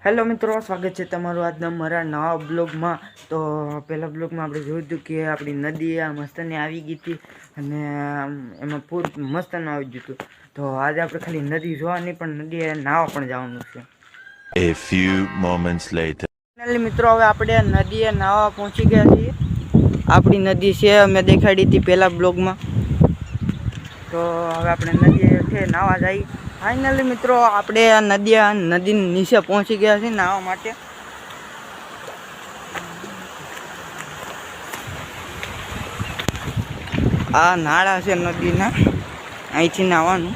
Hello મિત્રો, સ્વાગત છે તમારું આજના મારા નવા બ્લોગમાં। તો પહેલા બ્લોગમાં આપણે જોયું હતું કે આપણી નદી આ મસ્તને આવી ગઈ હતી અને એમાં પૂર મસ્તને આવી ગયું હતું। તો આજે આપણે ખાલી નદી જોવા નહીં પણ નદીએ નાહવા પણ જવાનું છે। A few moments later. Finally મિત્રો હવે આપણે નદીએ નાહવા પહોંચી ગયા છીએ। આપણી નદી છે, અમે દેખાડી હતી પહેલા બ્લોગમાં। તો હવે આપણે નદીએ નાહવા જઈએ। ફાઇનલી મિત્રો આપણે નદી નીચે પહોંચી ગયા છીએ નાહવા માટે। આ નાળા છે નદીના, અહીંથી નાહવાનું,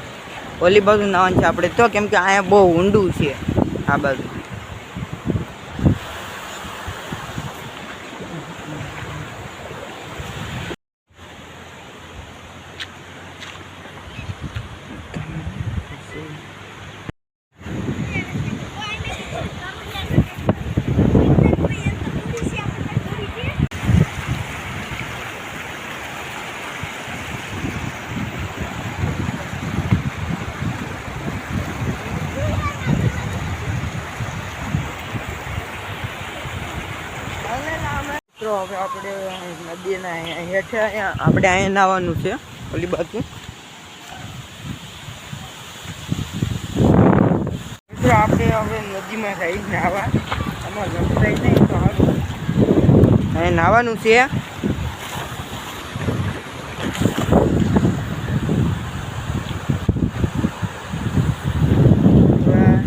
ઓલી બાજુ નાહવાનું છે આપણે તો, કેમ કે અહીંયા બહુ ઊંડું છે આ બાજુ। મિત્રો હવે આપણે નદીના હેઠે આપણે અહીંયા નાહવાનું છે ઓલી બાજુ। મિત્રો આપણે હવે નદીમાં જઈ નાહવા, આમાં લંબાઈ નહીં તો હારું, અહીંયા નાહવાનું છે।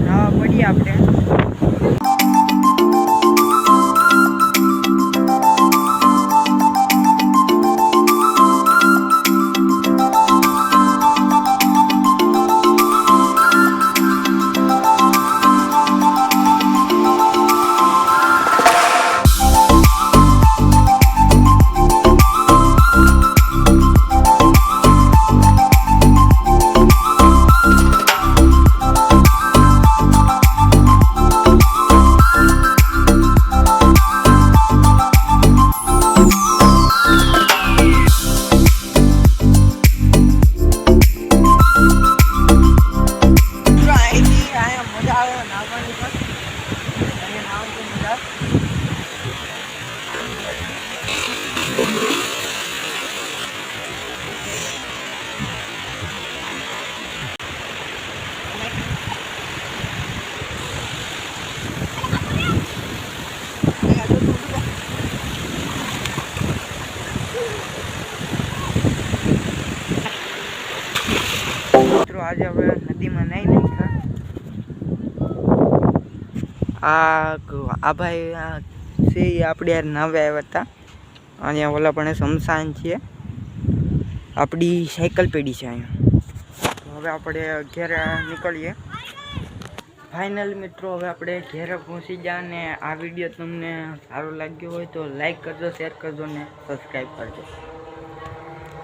નાહવા પડીએ આપણે। આજે હવે નદીમાં નહીં નાખ્યા। આ ભાઈ છે એ આપણે યાર નાવે આવ્યા હતા। અહીંયા ઓલા પણ શમશાન છે, આપણી સાયકલ પેઢી છે અહીંયા। હવે આપણે ઘેરે નીકળીએ। ફાઇનલ મિત્રો હવે આપણે ઘેરે પહોંચી ગયા ને આ વિડીયો તમને સારો લાગ્યો હોય તો લાઈક કરજો, શેર કરજો ને સબસ્ક્રાઈબ કરજો।